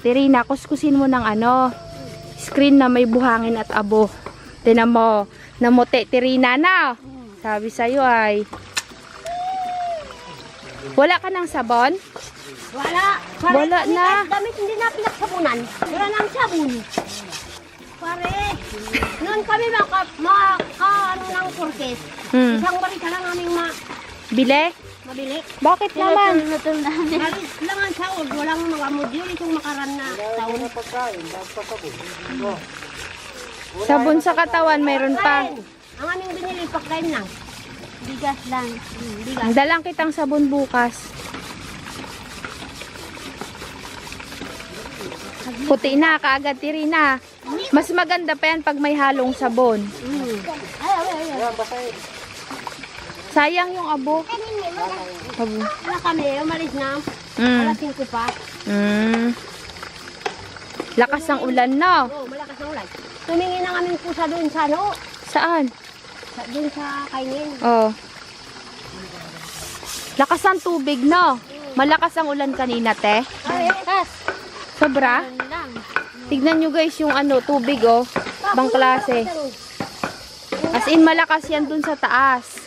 Tirina, kuskusin mo ng ano, screen na may buhangin at abo. Tinan mo, namuti, Tirina na. Sabi sa'yo ay, wala ka ng sabon? Wala. Wala na. Damit hindi na pinagsabunan. Wala nang sabon. Pare, noon kami ano ng surkes. Isang barita lang aming Bile? mabili. Bakit naman? Malis lang ang saod. Walang mga module itong makaran na taon. Sabon sa katawan, mayroon pa. Ang aming binili, pagkain lang. Bigas lang. Bigas. Dalang kitang sabon bukas. Puti na, kaagad Tirina. Mas maganda pa yan pag may halong sabon. Ay. Sayang yung abo. Abo. Wala kami, umalis na. Alas 5 pa. Lakas ng ulan na. Oo, malakas na ulan. Tumingin ang aming pusa doon sa ano. Saan? Doon sa kainin. Oh. Lakas ang tubig na. Malakas ang ulan kanina, te. Ay, kas. Sobra? Tignan nyo guys yung ano, tubig oh. Bang klase. As in, malakas yan dun sa taas.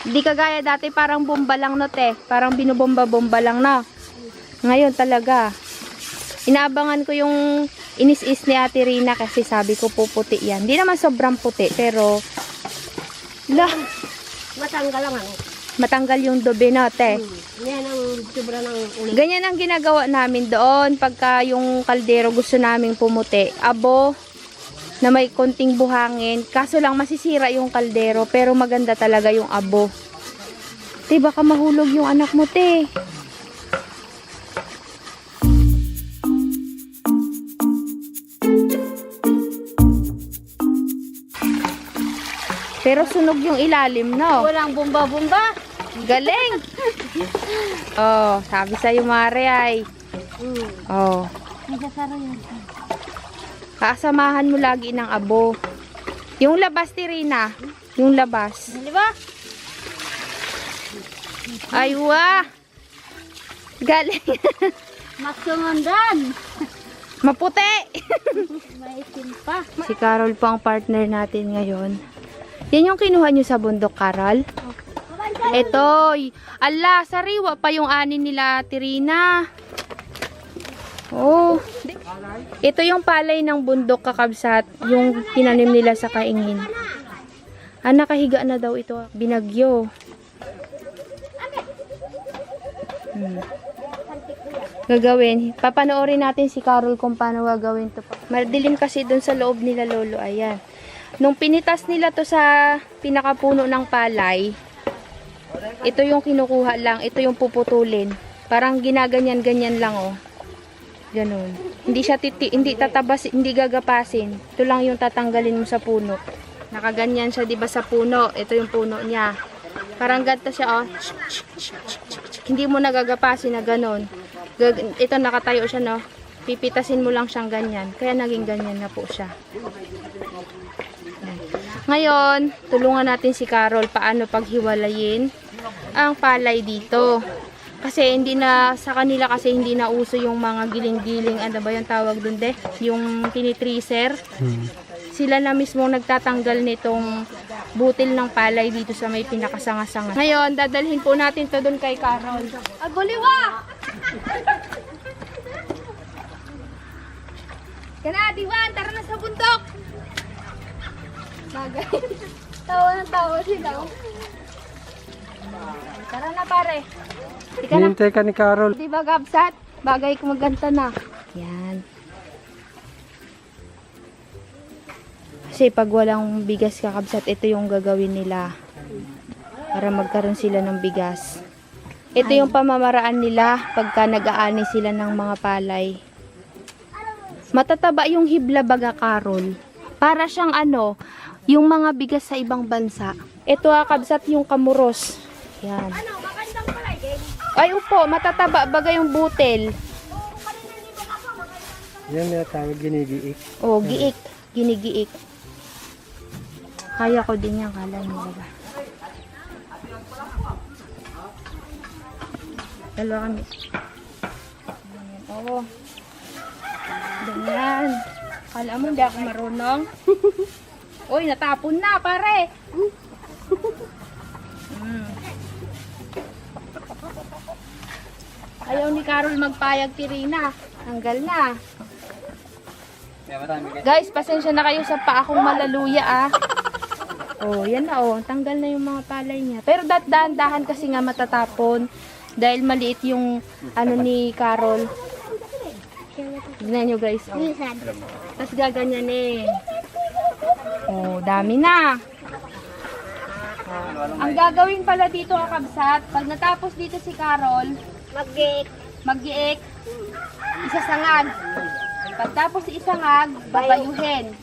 Hindi kagaya dati parang bomba lang na, te. Parang binubomba-bomba lang na. Ngayon talaga. Inaabangan ko yung inis-is ni Ate Rina kasi sabi ko puputi yan. Hindi naman sobrang puti pero Matanggal lang ano. matanggal yung dobe na, te. Yan ang sobra ng ulit. Ganyan ang ginagawa namin doon pagka yung kaldero gusto naming pumuti. Abo na may konting buhangin. Kaso lang masisira yung kaldero pero maganda talaga yung abo. Te, baka mahulog yung anak mo, te. Pero sunog yung ilalim, no? Walang bomba-bomba. Galing! Oh, sabi sa'yo, Mare, ay. Oh. Nasasara yan. Kasamahan mo lagi ng abo. Yung labas, Tirina. Yung labas. Di ba? Ay, wah! Galing! Magsumundan. Maputi! Maitim pa. Si Carol po ang partner natin ngayon. Yan yung kinuha nyo sa bundok, Carol? Ito. Ala, sariwa pa yung anin nila, Tirina. Oh. Ito yung palay ng bundok, kakabsat. Yung tinanim nila sa kaingin. Ah, nakahiga na daw ito. Binagyo. Gagawin. Papanoorin natin si Carol kung paano gagawin to. Madilim kasi dun sa loob nila, lolo. Ayan. Nung pinitas nila to sa pinakapuno ng palay, ito yung kinukuha lang. Ito yung puputulin. Parang ginaganyan-ganyan lang, oh. Ganun. Hindi siya hindi tatabas, hindi gagapasin. Ito lang yung tatanggalin mo sa puno. Nakaganyan siya, 'di ba, sa puno? Ito yung puno niya. Parang ganito siya, oh. Hindi mo nagagapasin na ganun. Ito nakatayo siya, no. Pipitasin mo lang siyang ganyan. Kaya naging ganyan na po siya. Ngayon, tulungan natin si Carol paano paghiwalayin ang palay dito. Kasi hindi na, sa kanila kasi hindi na uso yung mga giling-giling, ano ba yung tawag dun, de? Yung tinitracer. Sila na mismo nagtatanggal nitong butil ng palay dito sa may pinakasanga-sanga. Ngayon, dadalhin po natin to dun kay Carol. Aguliwa! Kana, Diwan, tara na sa bundok! Bagay. Tawa ng tawa sila. Tara na, pare. Hintay ka ni Carol. Di ba, Gabsat? Bagay kung maganta na. Yan. Kasi pag walang bigas, kakabsat, ito yung gagawin nila. Para magkaroon sila ng bigas. Ito yung pamamaraan nila pagka nag-aani sila ng mga palay. Matataba yung hibla, baga, Carol. Para siyang ano, yung mga bigas sa ibang bansa. Ito, kabsat, yung kamuros. Yan. Ay, upo, matataba, baga yung butil. Yan na tawag ginigiik. Oh, giik. Ginigiik. Kaya ko din yan, kala nila ba? Dalawa kami. Oh. Alam mo, hindi ako marunong. Uy, natapon na, pare. Ayaw ni Carol magpayag, Tirina. Tanggal na. Guys, pasensya na kayo sa pa akong malaluya, ah. Oh, yan na, oh. Tanggal na yung mga palay niya. Pero dahan-dahan kasi nga matatapon. Dahil maliit yung ano ni Carol. Tignan nyo, guys. Oh. Tapos gaganyan eh. Oh, dami na. Ang gagawin pala dito, kakabsat, pag natapos dito si Carol, mag-giik, isasangag. Pagtapos isangag, babayuhin.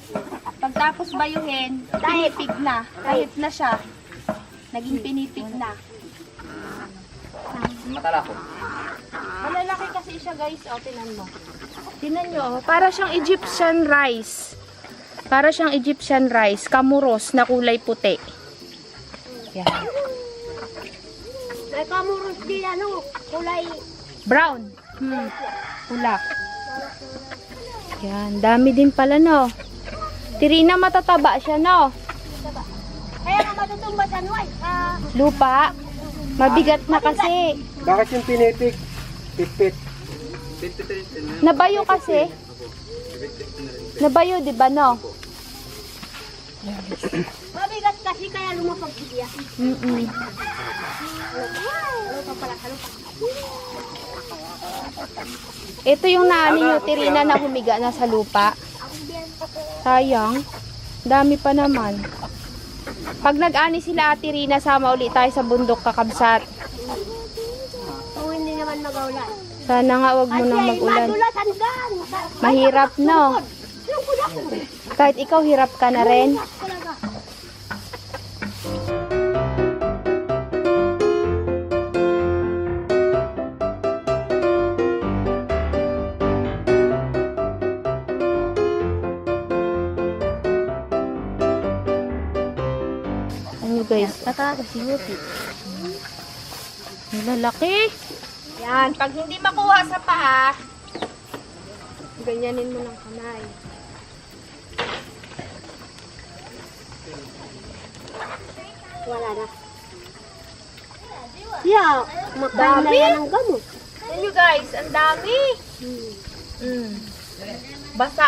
Pagtapos bayuhin, pinipig na. Kahit na siya. Naging pinipig na. Matalako. Malalaki kasi siya, guys. O, tinan mo. Tinan nyo, oh. Para siyang Egyptian rice. Para siyang Egyptian rice. Kamuros na kulay puti. Yan. May kamuros din ano, kulay. Brown. Pula. Yan. Dami din pala, no? Tirina, matataba siya, no? Kaya nga matutumba sa nuway. Lupa. Mabigat na kasi. Bakit yung pinipig? Pit-pit. Nabayo kasi. Nabayo, di ba, no? Mabigat kasi kaya lumapag siya. Ito yung naani nyo, Tirina, na humiga na sa lupa. Sayang. Dami pa naman. Pag nag-ani sila, Ate Rina, sama ulit tayo sa bundok, kakabsat. Kung hindi naman mag-aulan. Sana nga wag mo nang mag-ulan. Madulasan gan. Mahirap, no? Kahit ikaw, hirap ka na rin. Ano guys? Tataga si Yuki. Ang lalaki. Yan. Pag hindi makuha sa paa, ganyanin mo ng kamay. Wala na. Yeah, makain na yan ng gamot. Yan you guys, ang dami. Basa.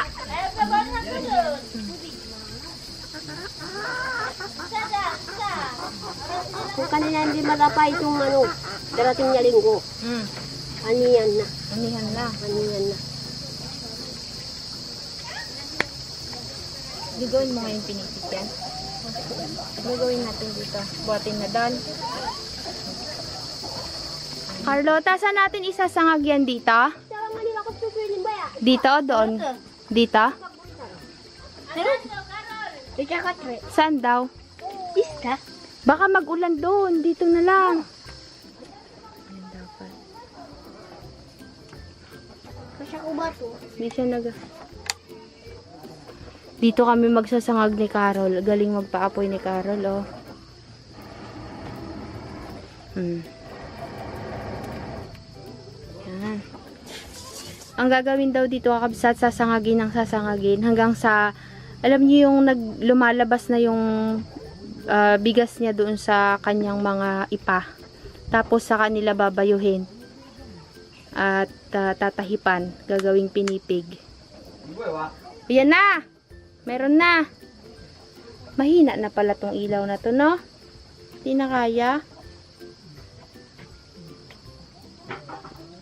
Kung kanina hindi marapa itong ano, darating niya linggo. Aniyan na. Anihan na. Aniyan na. Gagawin mo ngayon pinipig yan. Gagawin natin dito. Buhatin na doon. Carlota, saan natin isasangag yan dito? Sarang manila ko susuinin ba yan? Dito o doon? Dito? Ika katre. Saan daw? Iska? Baka mag-ulan doon. Dito na lang. Ayan dapat. Kasi ako ba to? Hindi siya Dito kami magsasangag ni Carol. Galing magpaapoy ni Carol, oh. Yan. Ang gagawin daw dito, kakabsat, sasangagin ng sasangagin hanggang sa, alam niyo yung lumalabas na yung bigas niya doon sa kanyang mga ipa. Tapos sa kanila babayuhin. At tatahipan. Gagawing pinipig. Yan na! Meron na. Mahina na pala tong ilaw na to, no? Hindi na kaya.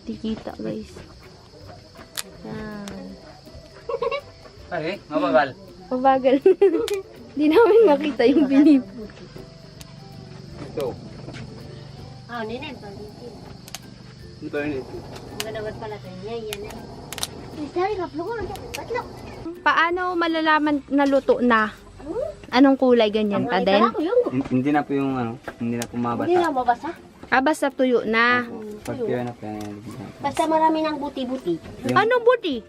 Hindi kita, guys. Yan. Ay, mabagal. Mabagal. Hindi namin makita yung binib. Ito. Ah, nene. Ito yun ito. Magandawad pala tayo. Yan eh. Isari ka, plugo. Batlok. Paano malalaman na luto na? Anong kulay ganyan pa din? Hindi na po yung ano, hindi na po mabasa. Hindi na mabasa. Ah, basta tuyo na. Pag yun na po yan. Basta marami ng buti-buti. Anong buti?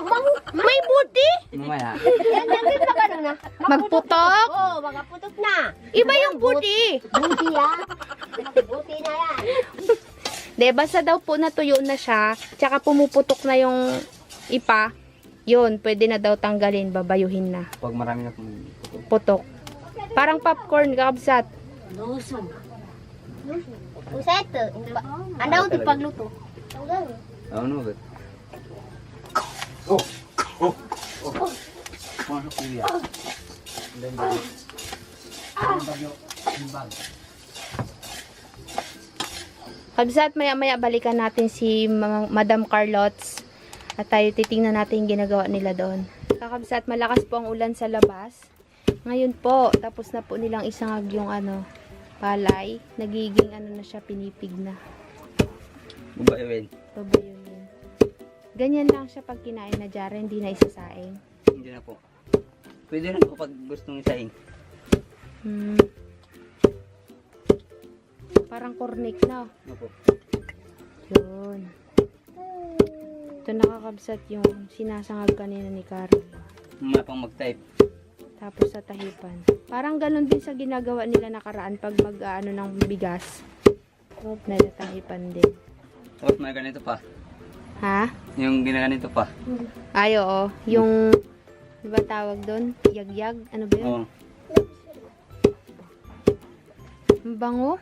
Bang, May buti? Mamaya. yan ba ka na? Magputok? Oo, mga putok na. Iba yung buti. Buti ah. Buti na yan. De, basta daw po natuyo na siya, tsaka pumuputok na yung ipa, Yun, pwede na daw tanggalin, babayuhin na. Pag marami na pong Putok. Parang popcorn, kakabsat. Lusog. Useto. Ang daw ito pagluto. ano ba? Pumasok ko yan. Kabsat, maya-maya balikan natin si Madam Carlots at tayo titingnan natin yung ginagawa nila doon. Kakabsat, malakas po ang ulan sa labas. Ngayon po, tapos na po nilang isangag yung palay. Nagiging na siya, pinipig na. Babayuhin. Babayuhin. Ganyan lang siya pag kinain na jar, hindi na isasaing. Hindi na po. Pwede rin po pag gustong isaing. Parang cornic na. Opo. Yun. Ito nakakabsat yung sinasangag kanina ni Carol. Muna pang mag-type. Tapos sa tahipan. Parang ganun din sa ginagawa nila nakaraan pag mag-ano ng bigas. Nalatahipan din. Tapos may ganito pa. Ha? Yung ginaganito pa. Ay, oo. Yung, di ba tawag doon? Yagyag? Ano ba yun? Oo. Ang bango?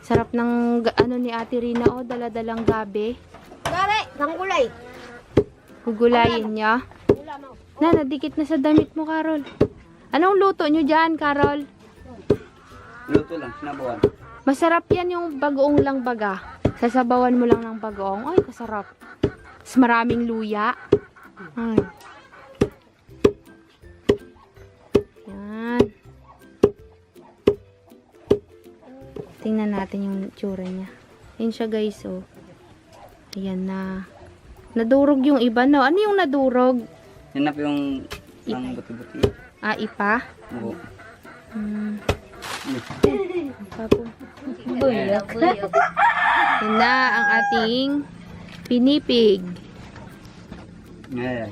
Sarap ng ni Ate Rina, oh, dala-dalang gabi. Gabi, isang gulay. Gugulayin niya. Gula mo. Na, nadikit na sa damit mo, Carol. Anong luto nyo dyan, Carol? Luto lang, sinabuhan. Masarap yan yung bagoong lang baga. Sasabawan mo lang ng bagoong. Ay, kasarap. Mas maraming luya. Ay. Yan. Tingnan natin yung tsura niya. Ayan siya, guys, oh. Ayan na. Nadurog yung iba, no? Ano yung nadurog? Yan na po yung ang buti-buti. Ah, ipa? Oo. Papo. Buyog. Yan na ang ating pinipig. Ngayon.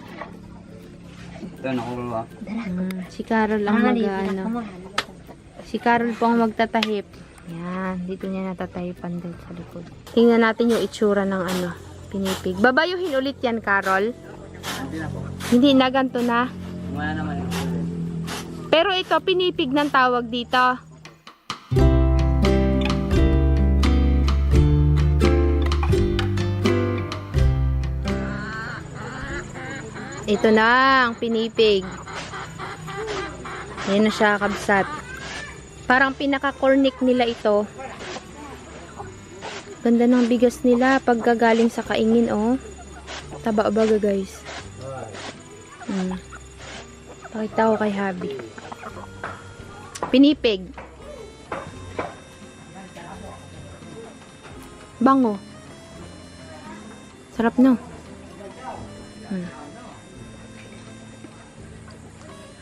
Ito, nakuha. Si Carol ang Si Carol po ang magtatahip. Yan, dito niya natatahipan din sa likod. Tingnan natin yung itsura ng pinipig. Babayuhin ulit yan, Carol. Hindi na po. Hindi na, ganito na. Wala naman yung Pero ito, pinipig ng tawag dito. Ito na ang pinipig. Ayan na siya, kabsat. Parang pinaka-cornic nila ito. Ganda ng bigas nila pag gagaling sa kaingin, oh. Taba-baga, guys. Pakita ko kay Habi. Pinipig. Bango. Sarap, no?